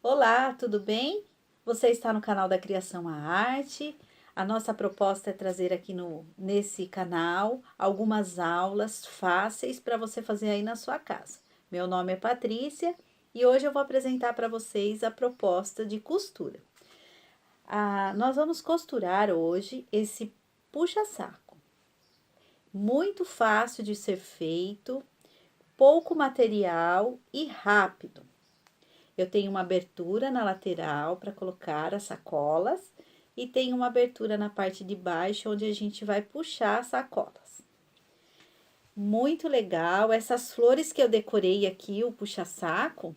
Olá, tudo bem? Você está no canal da Criação à Arte. A nossa proposta é trazer aqui nesse canal algumas aulas fáceis para você fazer aí na sua casa. Meu nome é Patrícia e hoje eu vou apresentar para vocês a proposta de costura. Nós vamos costurar hoje esse puxa-saco. Muito fácil de ser feito, pouco material e rápido. Eu tenho uma abertura na lateral para colocar as sacolas e tem uma abertura na parte de baixo onde a gente vai puxar as sacolas. Muito legal. Essas flores que eu decorei aqui, o puxa-saco,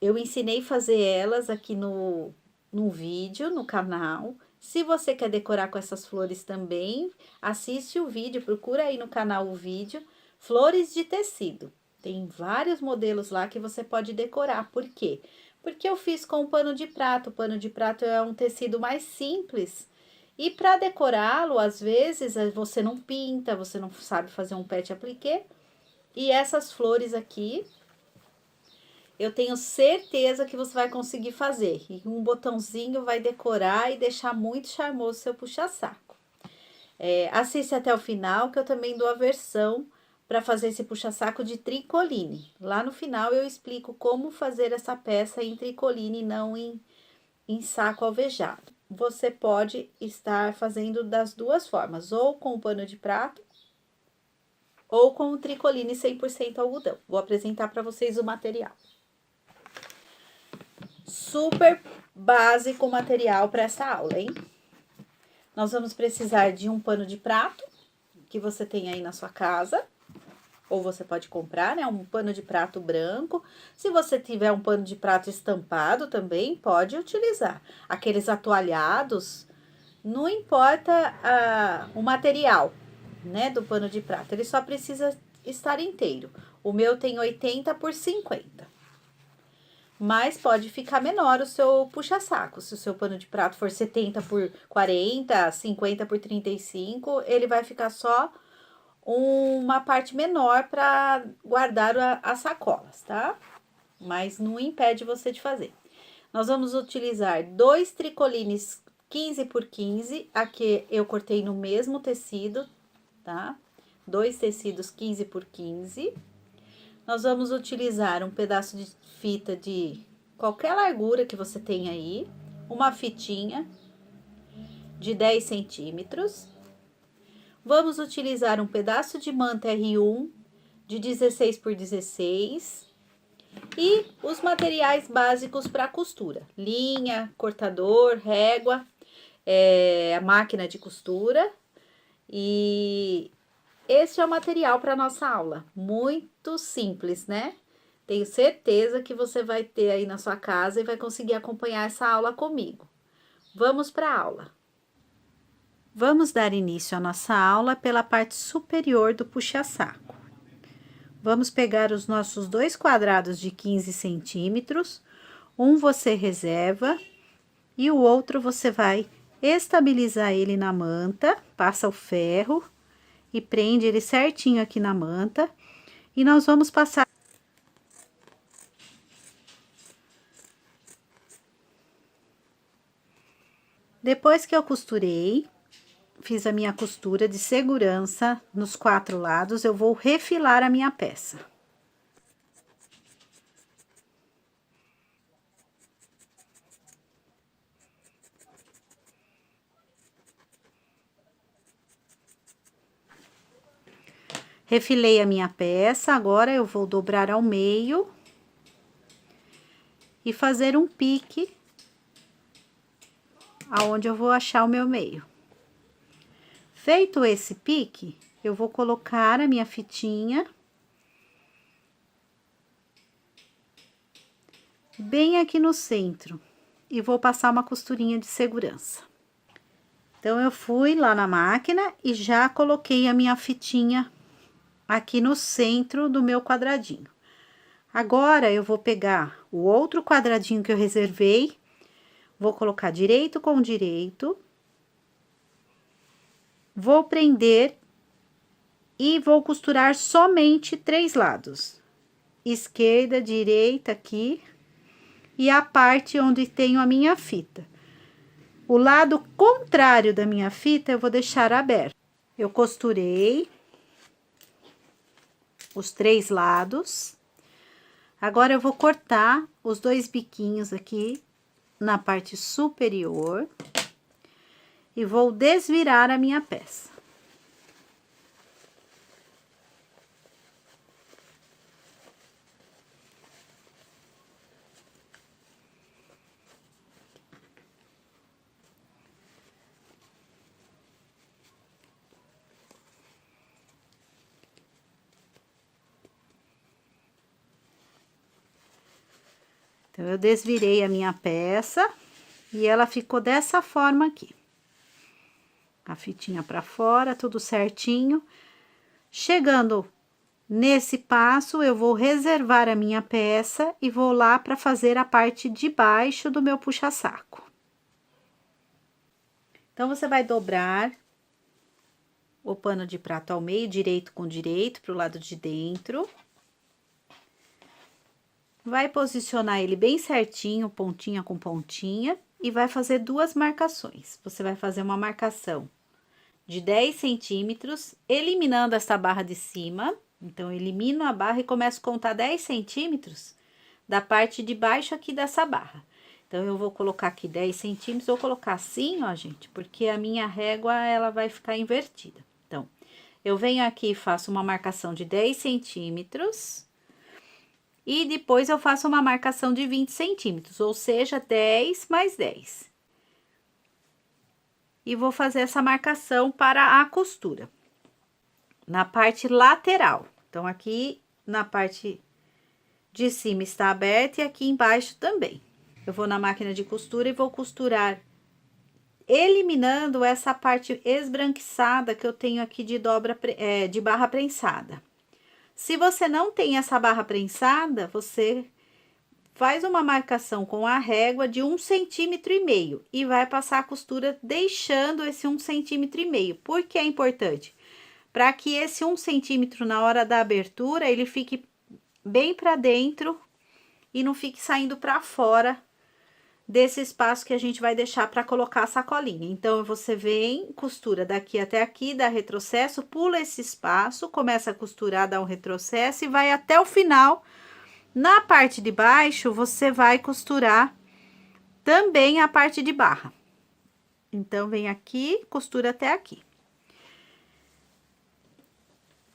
eu ensinei a fazer elas aqui no vídeo, no canal. Se você quer decorar com essas flores também, assiste o vídeo, procura aí no canal o vídeo, flores de tecido. Tem vários modelos lá que você pode decorar. Por quê? Porque eu fiz com pano de prato. O pano de prato é um tecido mais simples. E para decorá-lo, às vezes, você não pinta, você não sabe fazer um pet appliqué. E essas flores aqui, eu tenho certeza que você vai conseguir fazer. E um botãozinho vai decorar e deixar muito charmoso seu puxa-saco. Assiste até o final, que eu também dou a versão para fazer esse puxa-saco de tricoline. Lá no final eu explico como fazer essa peça em tricoline e não em saco alvejado. Você pode estar fazendo das duas formas, ou com o pano de prato, ou com o tricoline 100% algodão. Vou apresentar para vocês o material. Super básico material para essa aula, hein? Nós vamos precisar de um pano de prato, que você tem aí na sua casa, ou você pode comprar, né? Um pano de prato branco. Se você tiver um pano de prato estampado também, pode utilizar. Aqueles atoalhados, não importa o material, né? Do pano de prato, ele só precisa estar inteiro. O meu tem 80 por 50. Mas pode ficar menor o seu puxa-saco. Se o seu pano de prato for 70 por 40, 50 por 35, ele vai ficar só uma parte menor para guardar as sacolas, tá? Mas não impede você de fazer. Nós vamos utilizar 2 tricolines 15 por 15, aqui eu cortei no mesmo tecido, tá? 2 tecidos 15 por 15. Nós vamos utilizar um pedaço de fita de qualquer largura que você tenha aí, uma fitinha de 10 centímetros. Vamos utilizar um pedaço de manta R1 de 16 por 16 e os materiais básicos para costura: linha, cortador, régua, a máquina de costura. E este é o material para nossa aula, muito simples, né? Tenho certeza que você vai ter aí na sua casa e vai conseguir acompanhar essa aula comigo. Vamos para a aula. Vamos dar início à nossa aula pela parte superior do puxa-saco. Vamos pegar os nossos 2 quadrados de 15 centímetros, um você reserva e o outro você vai estabilizar ele na manta, passa o ferro e prende ele certinho aqui na manta. E nós vamos passar. Depois que eu costurei, fiz a minha costura de segurança nos 4 lados, eu vou refilar a minha peça. Refilei a minha peça, agora eu vou dobrar ao meio e fazer um pique aonde eu vou achar o meu meio. Feito esse pique, eu vou colocar a minha fitinha bem aqui no centro e vou passar uma costurinha de segurança. Então, eu fui lá na máquina e já coloquei a minha fitinha aqui no centro do meu quadradinho. Agora, eu vou pegar o outro quadradinho que eu reservei, vou colocar direito com direito, vou prender e vou costurar somente 3 lados. Esquerda, direita aqui, e a parte onde tenho a minha fita. O lado contrário da minha fita eu vou deixar aberto. Eu costurei os 3 lados. Agora eu vou cortar os 2 biquinhos aqui na parte superior e vou desvirar a minha peça. Então, eu desvirei a minha peça e ela ficou dessa forma aqui. A fitinha pra fora, tudo certinho. Chegando nesse passo, eu vou reservar a minha peça e vou lá para fazer a parte de baixo do meu puxa-saco. Então, você vai dobrar o pano de prato ao meio, direito com direito, pro lado de dentro. Vai posicionar ele bem certinho, pontinha com pontinha, e vai fazer 2 marcações. Você vai fazer uma marcação de 10 centímetros, eliminando essa barra de cima. Então, elimino a barra e começo a contar 10 centímetros da parte de baixo aqui dessa barra. Então, eu vou colocar aqui 10 centímetros, vou colocar assim, ó, gente, porque a minha régua, ela vai ficar invertida. Então, eu venho aqui e faço uma marcação de 10 centímetros... E depois eu faço uma marcação de 20 centímetros, ou seja, 10 mais 10. E vou fazer essa marcação para a costura. Na parte lateral. Então, aqui na parte de cima está aberta e aqui embaixo também. Eu vou na máquina de costura e vou costurar, eliminando essa parte esbranquiçada que eu tenho aqui de de barra prensada. Se você não tem essa barra prensada, você faz uma marcação com a régua de 1,5 centímetro e vai passar a costura deixando esse 1,5 centímetro. Por que é importante? Para que esse 1 centímetro na hora da abertura, ele fique bem para dentro e não fique saindo para fora desse espaço que a gente vai deixar para colocar a sacolinha. Então, você vem, costura daqui até aqui, dá retrocesso, pula esse espaço, começa a costurar, dá um retrocesso e vai até o final. Na parte de baixo, você vai costurar também a parte de barra. Então, vem aqui, costura até aqui.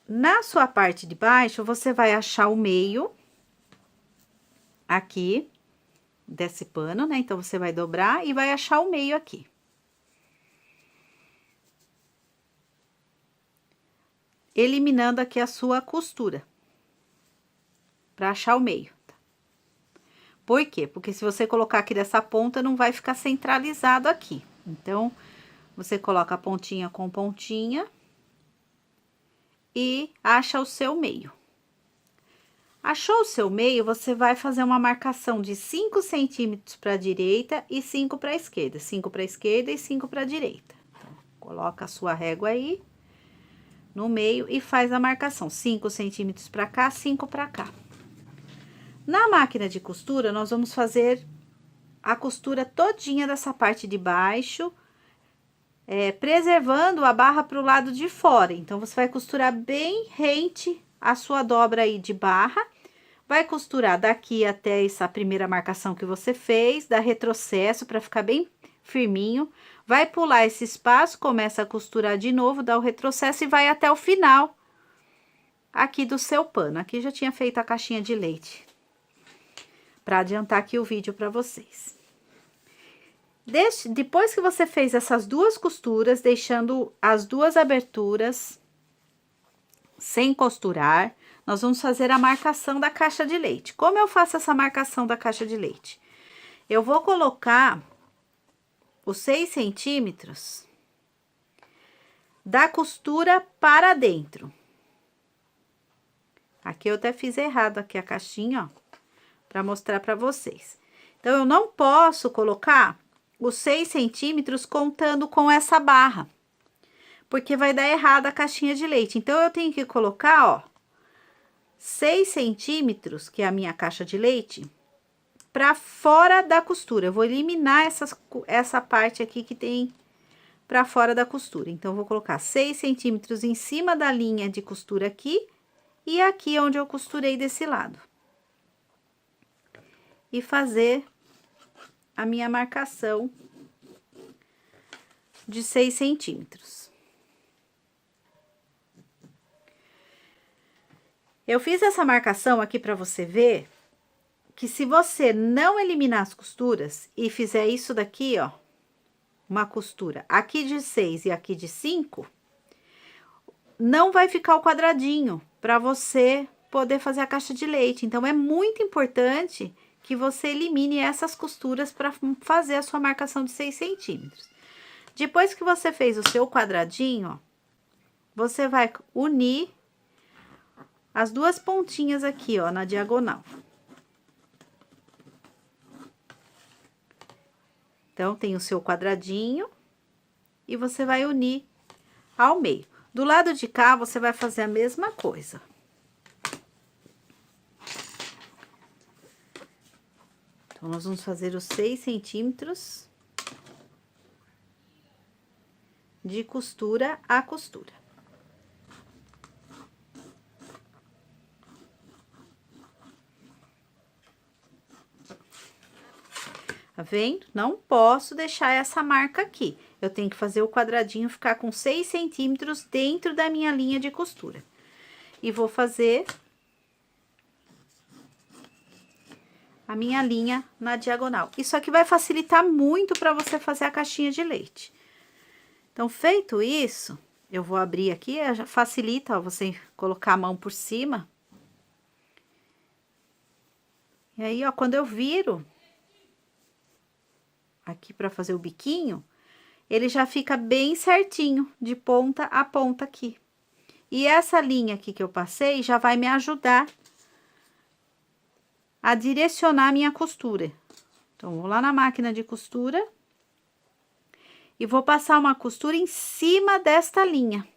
Na sua parte de baixo, você vai achar o meio aqui desse pano, né? Então, você vai dobrar e vai achar o meio aqui. Eliminando aqui a sua costura. Pra achar o meio. Por quê? Porque se você colocar aqui dessa ponta, não vai ficar centralizado aqui. Então, você coloca a pontinha com pontinha e acha o seu meio. Achou o seu meio, você vai fazer uma marcação de 5 centímetros para a direita e 5 para a esquerda. 5 para a esquerda e 5 para a direita. Então, coloca a sua régua aí no meio e faz a marcação. 5 centímetros para cá, 5 para cá. Na máquina de costura, nós vamos fazer a costura todinha dessa parte de baixo, preservando a barra para o lado de fora. Então, você vai costurar bem rente a sua dobra aí de barra. Vai costurar daqui até essa primeira marcação que você fez, dá retrocesso para ficar bem firminho. Vai pular esse espaço, começa a costurar de novo, dá o retrocesso e vai até o final aqui do seu pano. Aqui já tinha feito a caixinha de leite, para adiantar aqui o vídeo para vocês. Depois que você fez essas 2 costuras, deixando as 2 aberturas sem costurar, nós vamos fazer a marcação da caixa de leite. Como eu faço essa marcação da caixa de leite? Eu vou colocar os 6 centímetros da costura para dentro. Aqui eu até fiz errado aqui a caixinha, ó, para mostrar para vocês. Então, eu não posso colocar os 6 centímetros contando com essa barra, porque vai dar errado a caixinha de leite. Então, eu tenho que colocar, ó, 6 centímetros, que é a minha caixa de leite, para fora da costura. Eu vou eliminar essa parte aqui que tem para fora da costura. Então, eu vou colocar 6 centímetros em cima da linha de costura aqui e aqui onde eu costurei desse lado. E fazer a minha marcação de 6 centímetros. Eu fiz essa marcação aqui para você ver que se você não eliminar as costuras e fizer isso daqui, ó, uma costura aqui de 6 e aqui de 5, não vai ficar o quadradinho para você poder fazer a caixa de leite. Então, é muito importante que você elimine essas costuras para fazer a sua marcação de 6 centímetros. Depois que você fez o seu quadradinho, ó, você vai unir as duas pontinhas aqui, ó, na diagonal. Então, tem o seu quadradinho e você vai unir ao meio. Do lado de cá, você vai fazer a mesma coisa. Então, nós vamos fazer os 6 centímetros de costura a costura. Tá vendo? Não posso deixar essa marca aqui. Eu tenho que fazer o quadradinho ficar com 6 centímetros dentro da minha linha de costura. E vou fazer a minha linha na diagonal. Isso aqui vai facilitar muito para você fazer a caixinha de leite. Então, feito isso, eu vou abrir aqui, já facilita, ó, você colocar a mão por cima. E aí, ó, quando eu viro aqui para fazer o biquinho, ele já fica bem certinho, de ponta a ponta aqui. E essa linha aqui que eu passei já vai me ajudar a direcionar a minha costura. Então, vou lá na máquina de costura e vou passar uma costura em cima desta linha,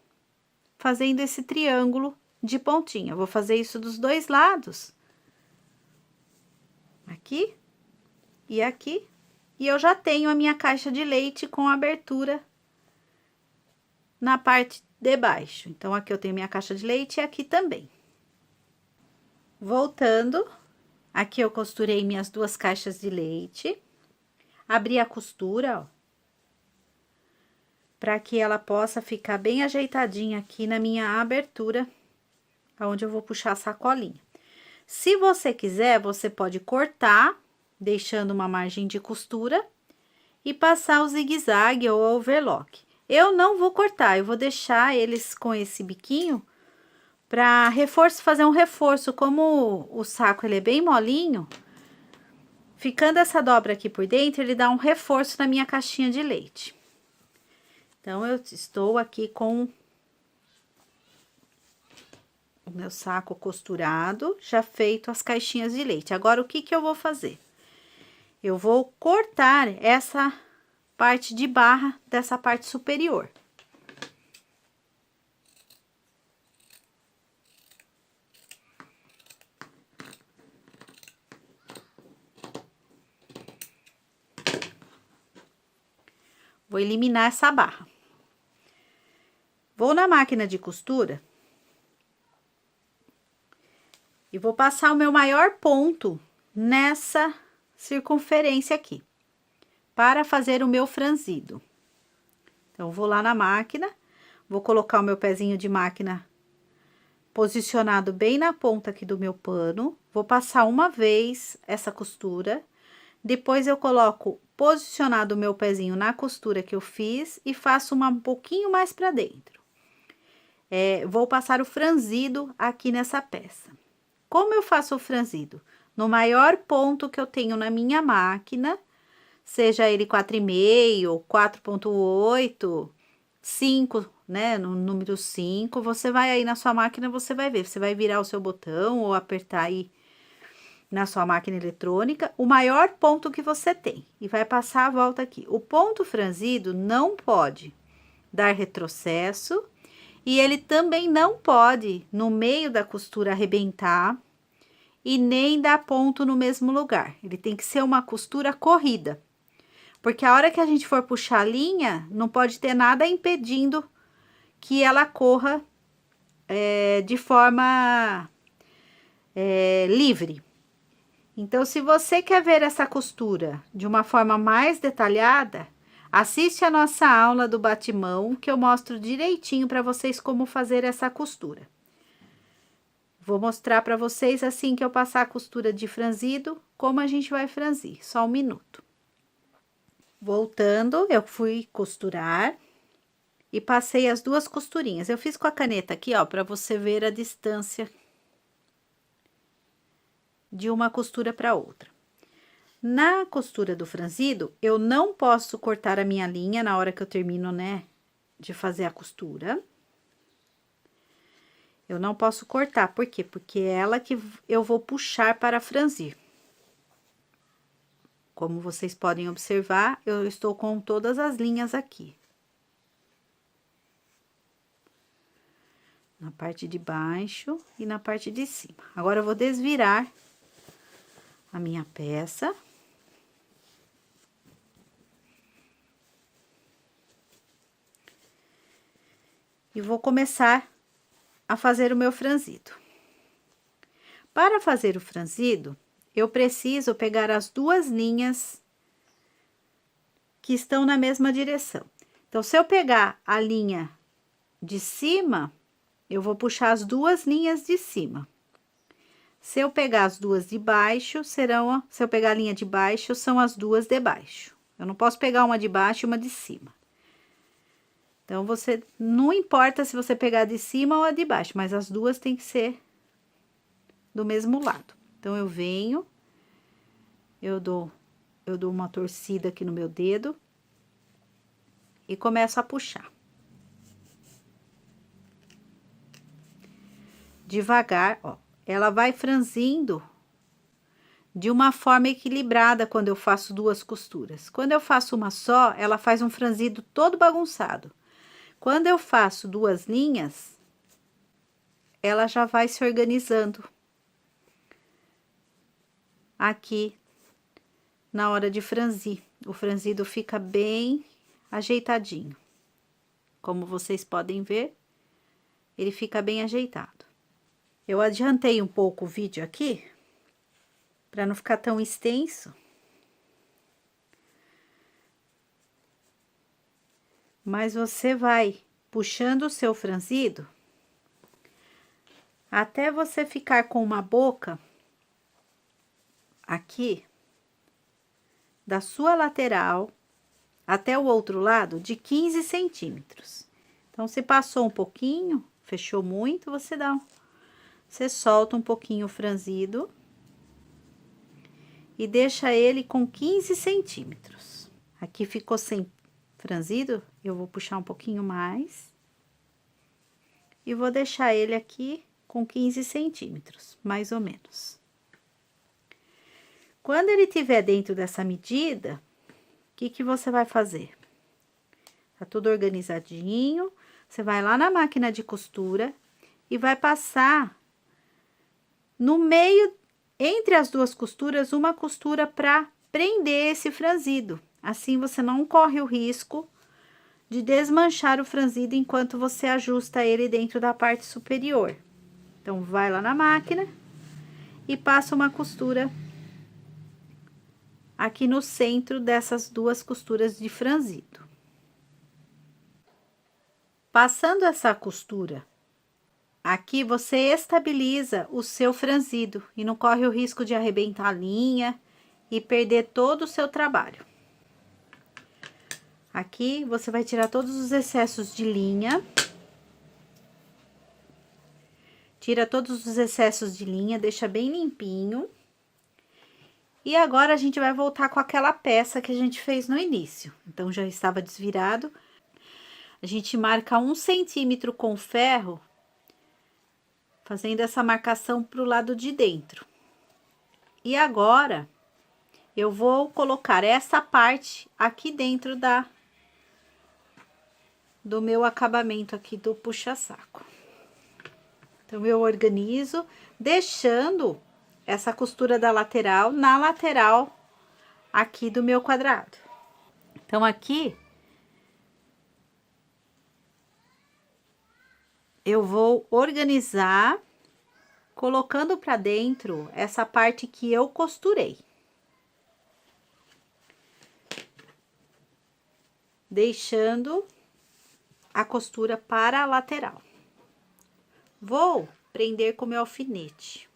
fazendo esse triângulo de pontinha. Eu vou fazer isso dos dois lados, aqui e aqui. E eu já tenho a minha caixa de leite com abertura na parte de baixo. Então, aqui eu tenho minha caixa de leite e aqui também. Voltando, aqui eu costurei minhas duas caixas de leite. Abri a costura, ó, para que ela possa ficar bem ajeitadinha aqui na minha abertura, onde eu vou puxar a sacolinha. Se você quiser, você pode cortar, deixando uma margem de costura e passar o zigue-zague ou overlock. Eu não vou cortar, eu vou deixar eles com esse biquinho para fazer um reforço. Como o saco ele é bem molinho, ficando essa dobra aqui por dentro, ele dá um reforço na minha caixinha de leite. Então, eu estou aqui com o meu saco costurado, já feito as caixinhas de leite. Agora, o que que eu vou fazer? Eu vou cortar essa parte de barra dessa parte superior. Vou eliminar essa barra. Vou na máquina de costura e vou passar o meu maior ponto nessa circunferência aqui, para fazer o meu franzido. Então, vou lá na máquina, vou colocar o meu pezinho de máquina posicionado bem na ponta aqui do meu pano, vou passar uma vez essa costura, depois eu coloco posicionado o meu pezinho na costura que eu fiz e faço um pouquinho mais para dentro. Vou passar o franzido aqui nessa peça. Como eu faço o franzido? No maior ponto que eu tenho na minha máquina, seja ele 4,5, 4,8, 5, né, no número 5, você vai aí na sua máquina, você vai ver, você vai virar o seu botão ou apertar aí na sua máquina eletrônica, o maior ponto que você tem, e vai passar a volta aqui. O ponto franzido não pode dar retrocesso, e ele também não pode, no meio da costura, arrebentar, e nem dar ponto no mesmo lugar. Ele tem que ser uma costura corrida. Porque a hora que a gente for puxar a linha, não pode ter nada impedindo que ela corra de forma livre. Então, se você quer ver essa costura de uma forma mais detalhada, assiste a nossa aula do batimão, que eu mostro direitinho para vocês como fazer essa costura. Vou mostrar para vocês assim que eu passar a costura de franzido, como a gente vai franzir. Só um minuto. Voltando, eu fui costurar e passei as duas costurinhas. Eu fiz com a caneta aqui, ó, para você ver a distância de uma costura para outra. Na costura do franzido, eu não posso cortar a minha linha na hora que eu termino, né, de fazer a costura. Eu não posso cortar, por quê? Porque é ela que eu vou puxar para franzir. Como vocês podem observar, eu estou com todas as linhas aqui. Na parte de baixo e na parte de cima. Agora, eu vou desvirar a minha peça. E vou começar a fazer o meu franzido. Para fazer o franzido, eu preciso pegar as duas linhas que estão na mesma direção. Então, se eu pegar a linha de cima, eu vou puxar as duas linhas de cima. Se eu pegar as duas de baixo, se eu pegar a linha de baixo, são as duas de baixo. Eu não posso pegar uma de baixo e uma de cima. Então, não importa se você pegar de cima ou a de baixo, mas as duas tem que ser do mesmo lado. Então, eu venho, eu dou uma torcida aqui no meu dedo e começo a puxar. Devagar, ó, ela vai franzindo de uma forma equilibrada quando eu faço duas costuras. Quando eu faço uma só, ela faz um franzido todo bagunçado. Quando eu faço duas linhas, ela já vai se organizando aqui na hora de franzir. O franzido fica bem ajeitadinho. Como vocês podem ver, ele fica bem ajeitado. Eu adiantei um pouco o vídeo aqui, para não ficar tão extenso. Mas você vai puxando o seu franzido até você ficar com uma boca aqui da sua lateral até o outro lado de 15 centímetros. Então, se passou um pouquinho, fechou muito, você solta um pouquinho o franzido e deixa ele com 15 centímetros. Aqui ficou sem franzido, eu vou puxar um pouquinho mais e vou deixar ele aqui com 15 centímetros, mais ou menos. Quando ele tiver dentro dessa medida, o que você vai fazer? Tá tudo organizadinho, você vai lá na máquina de costura e vai passar no meio, entre as duas costuras, uma costura para prender esse franzido. Assim, você não corre o risco de desmanchar o franzido enquanto você ajusta ele dentro da parte superior. Então, vai lá na máquina e passa uma costura aqui no centro dessas duas costuras de franzido. Passando essa costura aqui, você estabiliza o seu franzido e não corre o risco de arrebentar a linha e perder todo o seu trabalho. Aqui, você vai tirar todos os excessos de linha. Tira todos os excessos de linha, deixa bem limpinho. E agora, a gente vai voltar com aquela peça que a gente fez no início. Então, já estava desvirado. A gente marca 1 centímetro com ferro, fazendo essa marcação pro lado de dentro. E agora, eu vou colocar essa parte aqui dentro do meu acabamento aqui do puxa-saco. Então, eu organizo, deixando essa costura da lateral na lateral aqui do meu quadrado. Então, aqui eu vou organizar colocando para dentro essa parte que eu costurei. Deixando a costura para a lateral. Vou prender com meu alfinete.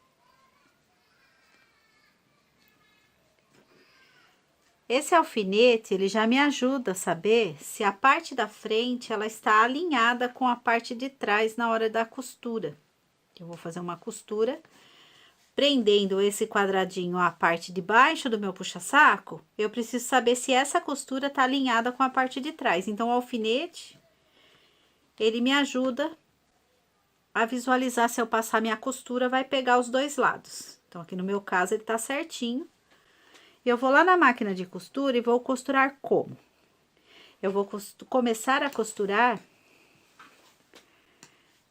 Esse alfinete, ele já me ajuda a saber se a parte da frente, ela está alinhada com a parte de trás na hora da costura. Eu vou fazer uma costura, prendendo esse quadradinho à parte de baixo do meu puxa-saco, eu preciso saber se essa costura tá alinhada com a parte de trás. Então, o alfinete, ele me ajuda a visualizar se eu passar minha costura, vai pegar os dois lados. Então, aqui no meu caso, ele tá certinho. Eu vou lá na máquina de costura e vou costurar como? Eu vou começar a costurar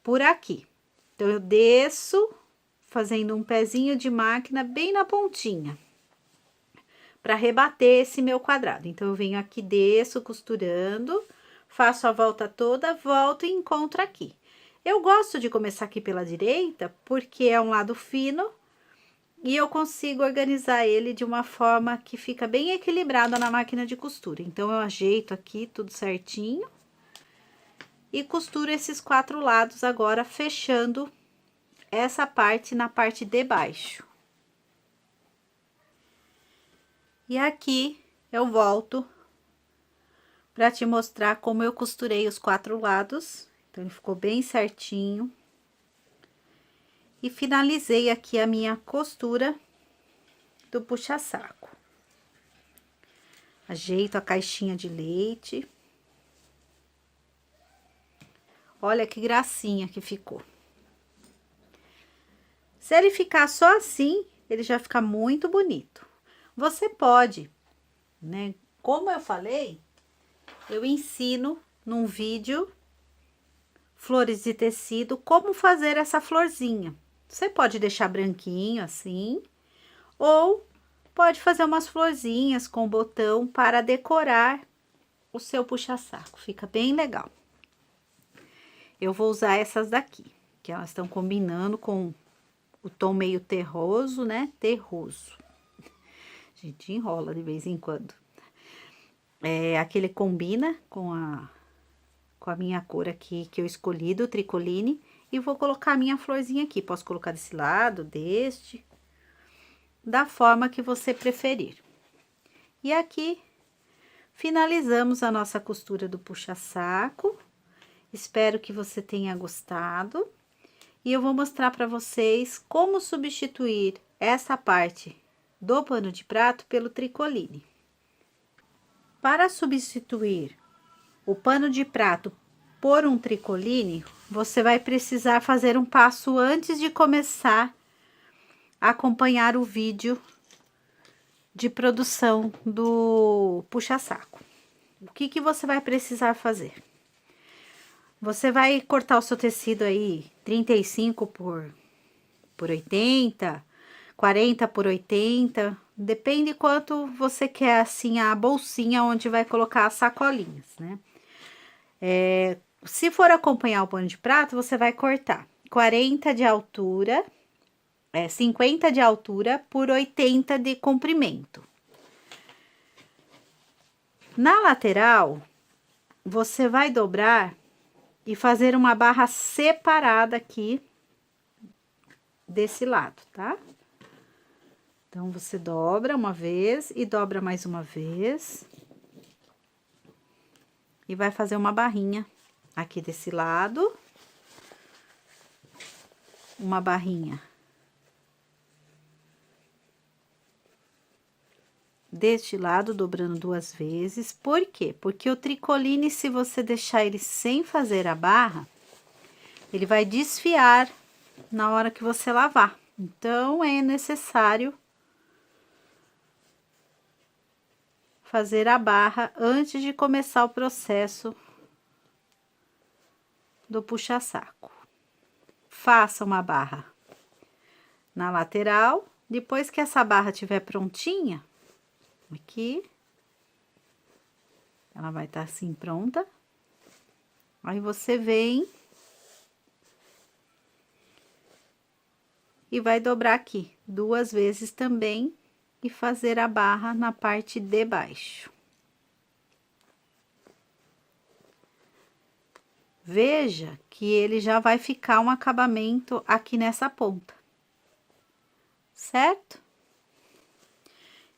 por aqui. Então, eu desço, fazendo um pezinho de máquina bem na pontinha, para rebater esse meu quadrado. Então, eu venho aqui, desço, costurando, faço a volta toda, volto e encontro aqui. Eu gosto de começar aqui pela direita, porque é um lado fino, e eu consigo organizar ele de uma forma que fica bem equilibrada na máquina de costura. Então, eu ajeito aqui tudo certinho, e costuro esses 4 lados agora, fechando essa parte na parte de baixo. E aqui eu volto para te mostrar como eu costurei os 4 lados. Então, ele ficou bem certinho. E finalizei aqui a minha costura do puxa-saco. Ajeito a caixinha de leite. Olha que gracinha que ficou. Se ele ficar só assim, ele já fica muito bonito. Você pode, né? Como eu falei, eu ensino num vídeo flores de tecido como fazer essa florzinha. Você pode deixar branquinho assim, ou pode fazer umas florzinhas com botão para decorar o seu puxa-saco. Fica bem legal. Eu vou usar essas daqui, que elas estão combinando com o tom meio terroso, né? Terroso. A gente enrola de vez em quando. Aquele combina com a minha cor aqui que eu escolhi do tricoline. E vou colocar a minha florzinha aqui. Posso colocar desse lado, deste, da forma que você preferir. E aqui, finalizamos a nossa costura do puxa-saco. Espero que você tenha gostado. E eu vou mostrar para vocês como substituir essa parte do pano de prato pelo tricoline. Para substituir o pano de prato por um tricoline, você vai precisar fazer um passo antes de começar a acompanhar o vídeo de produção do puxa-saco. O que você vai precisar fazer? Você vai cortar o seu tecido aí 35 por 80, 40 por 80, depende quanto você quer, assim, a bolsinha onde vai colocar as sacolinhas, né? Se for acompanhar o pano de prato, você vai cortar 40 de altura, 50 de altura por 80 de comprimento. Na lateral, você vai dobrar e fazer uma barra separada aqui desse lado, tá? Então, você dobra uma vez e dobra mais uma vez. E vai fazer uma barrinha aqui desse lado. Uma barrinha deste lado, dobrando 2 vezes. Por quê? Porque o tricoline, se você deixar ele sem fazer a barra, ele vai desfiar na hora que você lavar. Então, é necessário fazer a barra antes de começar o processo do puxa-saco. Faça uma barra na lateral Depois que essa barra estiver prontinha, aqui, ela vai estar assim pronta. Aí você vem e vai dobrar aqui 2 vezes também e fazer a barra na parte de baixo. Veja que ele já vai ficar um acabamento aqui nessa ponta, certo?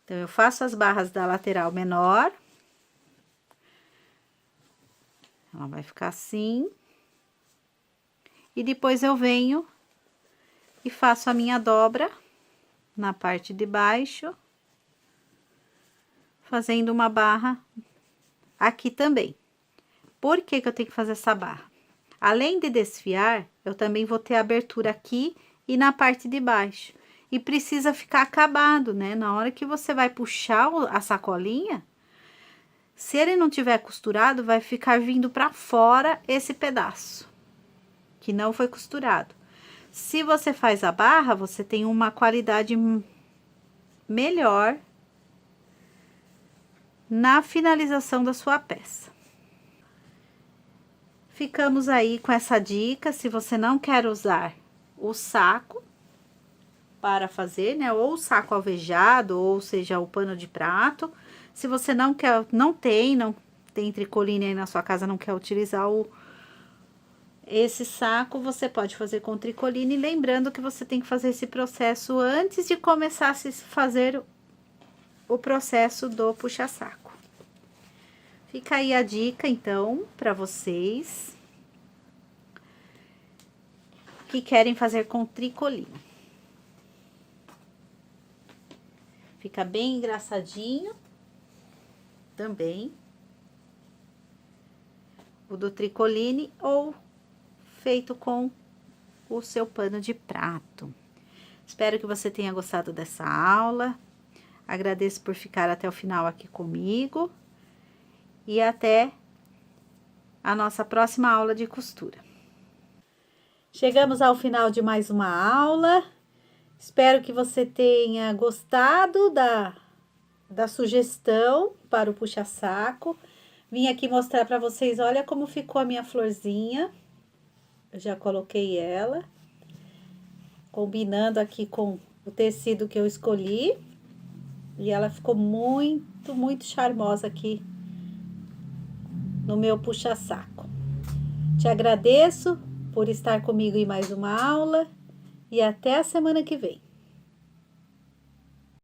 Então, eu faço as barras da lateral menor. Ela vai ficar assim. E depois eu venho e faço a minha dobra na parte de baixo, fazendo uma barra aqui também. Por que que eu tenho que fazer essa barra? Além de desfiar, eu também vou ter abertura aqui e na parte de baixo. E precisa ficar acabado, né? Na hora que você vai puxar a sacolinha, se ele não tiver costurado, vai ficar vindo para fora esse pedaço, que não foi costurado. Se você faz a barra, você tem uma qualidade melhor na finalização da sua peça. Ficamos aí com essa dica. Se você não quer usar o saco para fazer, né, ou o saco alvejado, ou seja, o pano de prato, se você não tem tricoline aí na sua casa, não quer utilizar esse saco, você pode fazer com tricoline, lembrando que você tem que fazer esse processo antes de começar a fazer o processo do puxa-saco. Fica aí a dica, então, para vocês que querem fazer com tricoline. Fica bem engraçadinho também. O do tricoline ou feito com o seu pano de prato. Espero que você tenha gostado dessa aula. Agradeço por ficar até o final aqui comigo. E até a nossa próxima aula de costura. Chegamos ao final de mais uma aula. Espero que você tenha gostado da sugestão para o puxa-saco. Vim aqui mostrar para vocês, olha como ficou a minha florzinha. Eu já coloquei ela, combinando aqui com o tecido que eu escolhi. E ela ficou muito, muito charmosa aqui no meu puxa-saco. Te agradeço por estar comigo em mais uma aula e até a semana que vem.